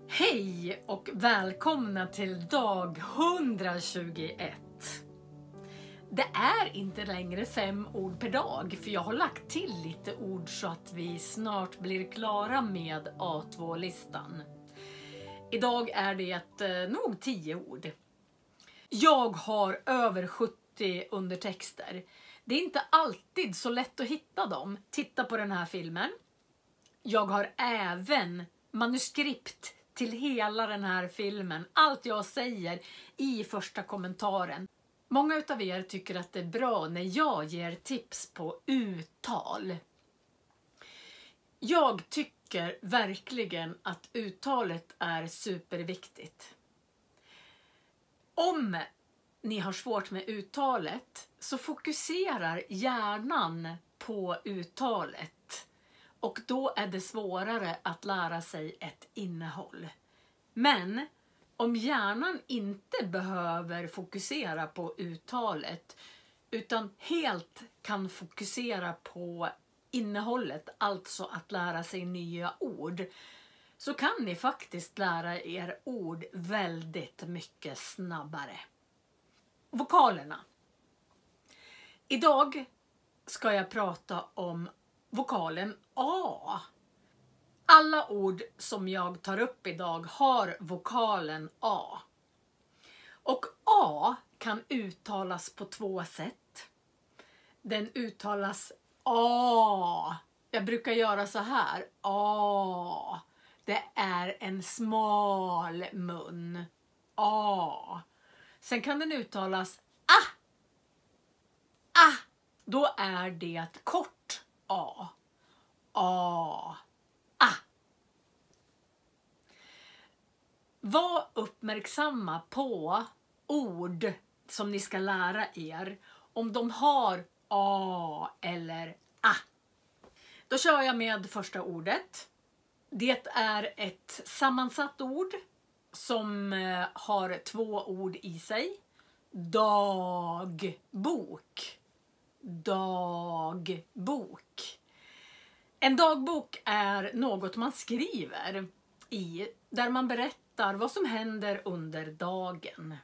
Hej och välkomna till dag 121. Det är inte längre 5 ord per dag, för jag har lagt till lite ord så att vi snart blir klara med A2-listan. Idag är det nog 10 ord. Jag har över 70 undertexter. Det är inte alltid så lätt att hitta dem. Titta på den här filmen. Jag har även manuskript till hela den här filmen. Allt jag säger i första kommentaren. Många utav er tycker att det är bra när jag ger tips på uttal. Jag tycker verkligen att uttalet är superviktigt. Om ni har svårt med uttalet så fokuserar hjärnan på uttalet. Och då är det svårare att lära sig ett innehåll. Men om hjärnan inte behöver fokusera på uttalet utan helt kan fokusera på innehållet, alltså att lära sig nya ord, så kan ni faktiskt lära er ord väldigt mycket snabbare. Vokalerna. Idag ska jag prata om vokalen A. Alla ord som jag tar upp idag har vokalen A. Och A kan uttalas på 2 sätt. Den uttalas A. Jag brukar göra så här. A. Det är en smal mun. A. Sen kan den uttalas A. A. Då är det kort A. A. A. Var uppmärksamma på ord som ni ska lära er. Om de har A eller A. Då kör jag med första ordet. Det är ett sammansatt ord som har 2 ord i sig. Dagbok. Dagbok. En dagbok är något man skriver i, där man berättar vad som händer under dagen.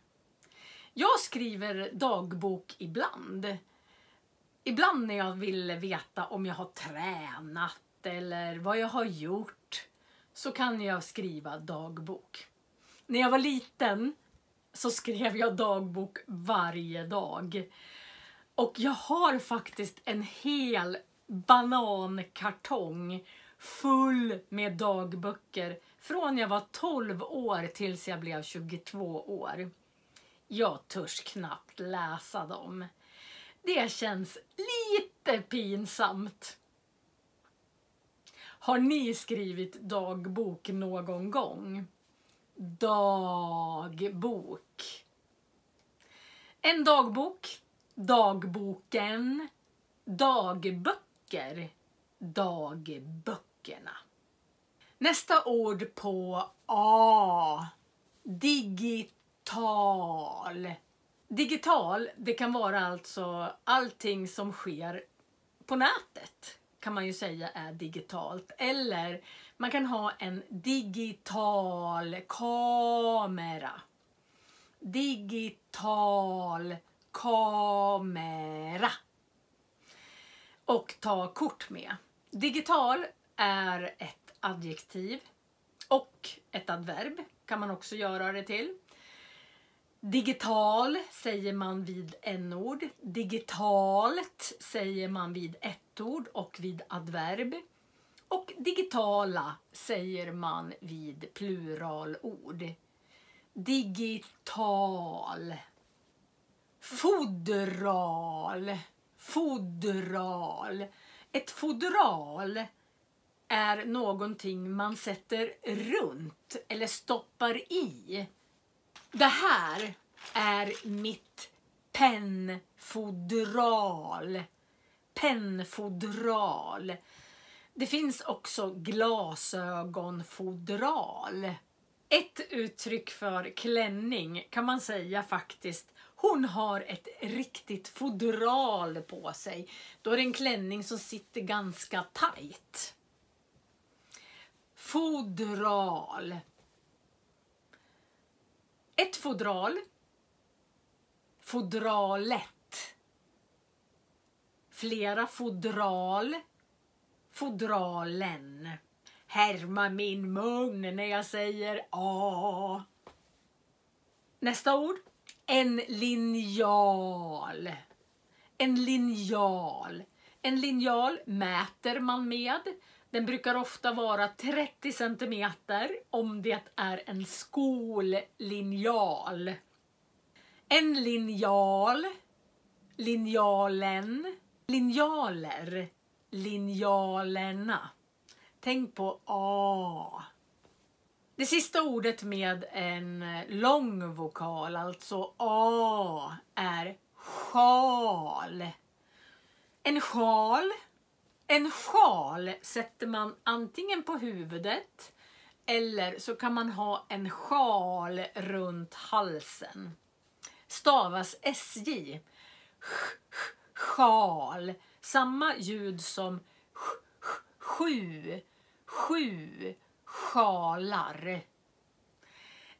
Jag skriver dagbok ibland. Ibland när jag vill veta om jag har tränat eller vad jag har gjort, så kan jag skriva dagbok. När jag var liten så skrev jag dagbok varje dag. Och jag har faktiskt en hel banankartong full med dagböcker från jag var 12 år tills jag blev 22 år. Jag törs knappt läsa dem. Det känns lite pinsamt. Har ni skrivit dagbok någon gång? Dagbok. En dagbok. Dagboken. Dagböcker. Dagböckerna. Nästa ord på A. Digital. Digital, det kan vara alltså allting som sker på nätet, kan man ju säga är digitalt. Eller man kan ha en digital kamera. Digital kamera. Och ta kort med. Digital är ett adjektiv och ett adverb kan man också göra det till. Digital säger man vid n-ord. Digitalt säger man vid ett-ord och vid adverb. Och digitala säger man vid pluralord. Digital. Fodral. Fodral. Ett fodral är någonting man sätter runt eller stoppar i. Det här är mitt pennfodral. Pennfodral. Det finns också glasögonfodral. Ett uttryck för klänning kan man säga faktiskt. Hon har ett riktigt fodral på sig. Då är det en klänning som sitter ganska tajt. Fodral. Ett fodral. Fodralet. Flera fodral. Fodralen. Härma min mun när jag säger a. Nästa ord. En linjal. En linjal. En linjal mäter man med. Den brukar ofta vara 30 centimeter om det är en skollinjal. En linjal. Linjalen. Linjaler. Linjalerna. Tänk på A. Det sista ordet med en lång vokal, alltså A, är sjal. En sjal. En sjal sätter man antingen på huvudet eller så kan man ha en sjal runt halsen. Stavas SJ. Sjal. Samma ljud som sju. Sju sjalar.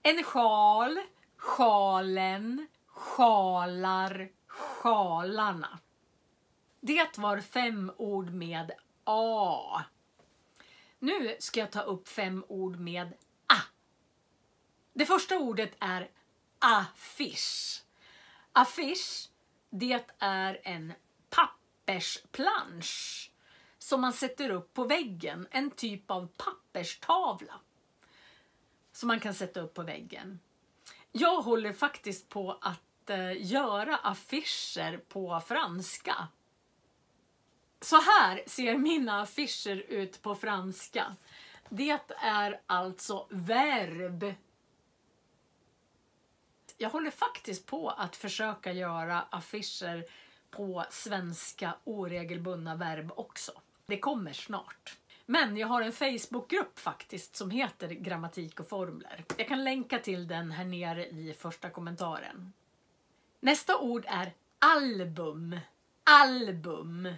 En sjal, sjalen, sjalar, sjalarna. Det var 5 ord med A. Nu ska jag ta upp 5 ord med A. Det första ordet är affisch. Affisch, det är en pappersplansch som man sätter upp på väggen. En typ av papperstavla som man kan sätta upp på väggen. Jag håller faktiskt på att göra affischer på franska. Så här ser mina affischer ut på franska. Det är alltså verb. Jag håller faktiskt på att försöka göra affischer på svenska oregelbundna verb också. Det kommer snart. Men jag har en Facebookgrupp faktiskt som heter Grammatik och formler. Jag kan länka till den här nere i första kommentaren. Nästa ord är album. Album.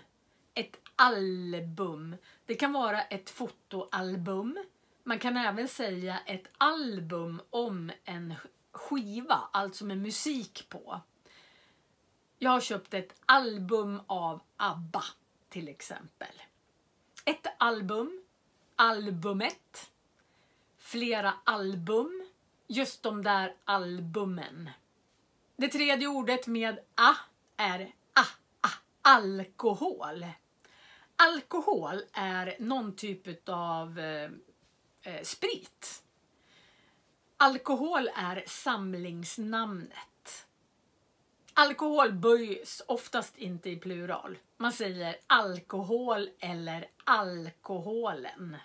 Ett album. Det kan vara ett fotoalbum. Man kan även säga ett album om en skiva, alltså med musik på. Jag har köpt ett album av ABBA till exempel. Ett album, albumet, flera album, just de där albumen. Det tredje ordet med A är alkohol. Alkohol är någon typ av sprit. Alkohol är samlingsnamnet. Alkohol böjs oftast inte i plural. Man säger alkohol eller alkoholen.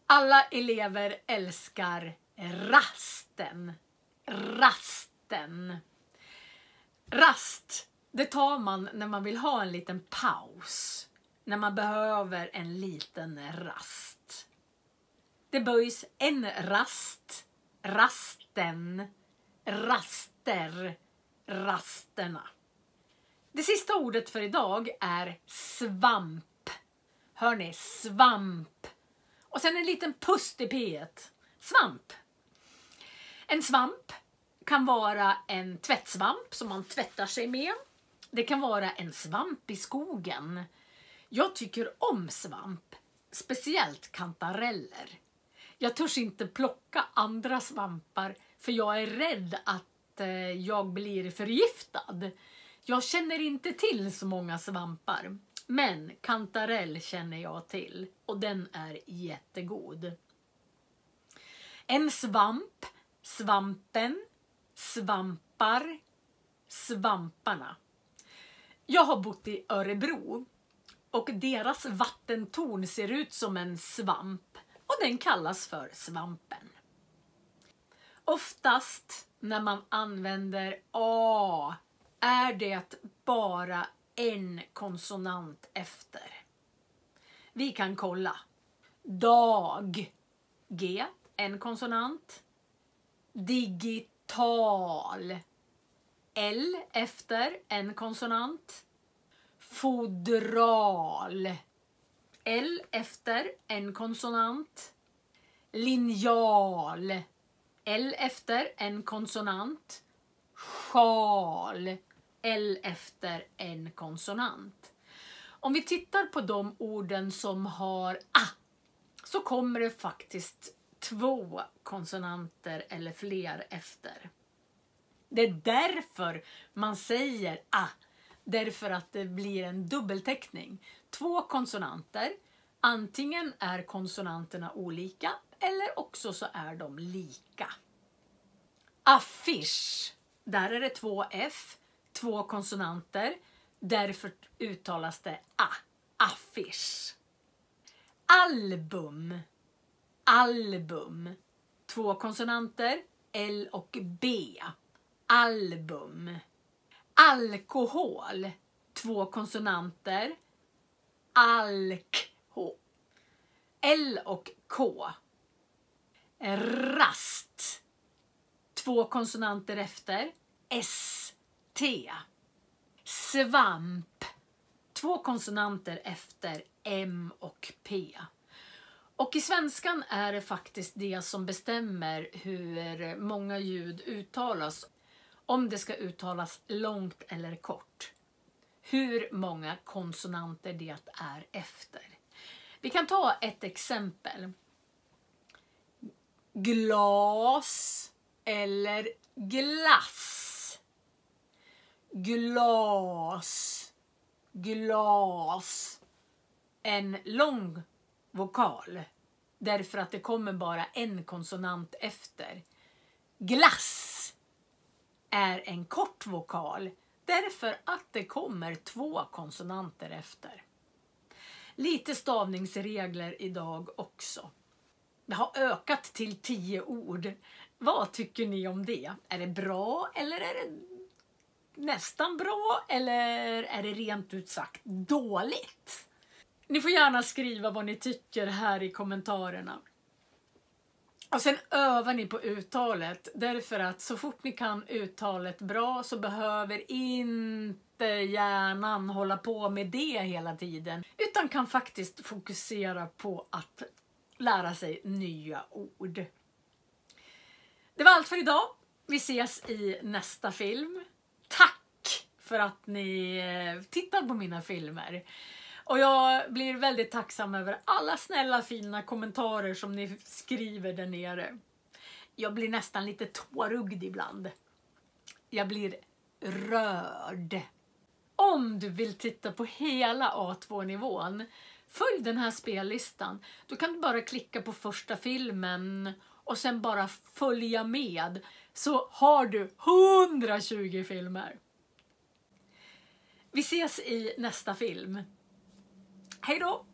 Alla elever älskar rasten. Rasten. Rast, det tar man när man vill ha en liten paus. När man behöver en liten rast. Det böjs en rast, rasten, raster, rasterna. Det sista ordet för idag är svamp. Hör ni? Svamp. Och sen en liten pust i p-et. Svamp. En svamp kan vara en tvättsvamp som man tvättar sig med. Det kan vara en svamp i skogen. Jag tycker om svamp. Speciellt kantareller. Jag törs inte plocka andra svampar för jag är rädd att jag blir förgiftad. Jag känner inte till så många svampar. Men kantarell känner jag till. Och den är jättegod. En svamp, svampen, svampar, svamparna. Jag har bott i Örebro. Och deras vattentorn ser ut som en svamp. Och den kallas för svampen. Oftast när man använder A är det bara en konsonant efter. Vi kan kolla. Dag. G. En konsonant. Digital. L efter en konsonant. Fodral. L efter en konsonant. Linjal. L efter en konsonant. Sjal. L efter en konsonant. Om vi tittar på de orden som har a, så kommer det faktiskt 2 konsonanter eller fler efter. Det är därför man säger a. Därför att det blir en dubbelteckning. 2 konsonanter. Antingen är konsonanterna olika eller också så är de lika. Affisch. Där är det 2 f, 2 konsonanter. Därför uttalas det a. Affisch. Album. Album. 2 konsonanter. L och B. Album. Alkohol. 2 konsonanter. Alk. L och K. Rast. 2 konsonanter efter. S. T. Svamp. 2 konsonanter efter. M och P. Och i svenskan är det faktiskt det som bestämmer hur många ljud uttalas. Om det ska uttalas långt eller kort. Hur många konsonanter det är efter. Vi kan ta ett exempel. Glas eller glass. Glas. Glas. En lång vokal. Därför att det kommer bara en konsonant efter. Glass är en kort vokal. Därför att det kommer 2 konsonanter efter. Lite stavningsregler idag också. Det har ökat till 10 ord. Vad tycker ni om det? Är det bra eller är det nästan bra eller är det rent ut sagt dåligt? Ni får gärna skriva vad ni tycker här i kommentarerna. Och sen övar ni på uttalet. Därför att så fort ni kan uttalet bra så behöver inte hjärnan hålla på med det hela tiden. Utan kan faktiskt fokusera på att lära sig nya ord. Det var allt för idag. Vi ses i nästa film. Tack för att ni tittar på mina filmer. Och jag blir väldigt tacksam över alla snälla fina kommentarer som ni skriver där nere. Jag blir nästan lite tårögd ibland. Jag blir rörd. Om du vill titta på hela A2-nivån, följ den här spellistan. Då kan du bara klicka på första filmen och sen bara följa med. Så har du 120 filmer. Vi ses i nästa film. Hej då!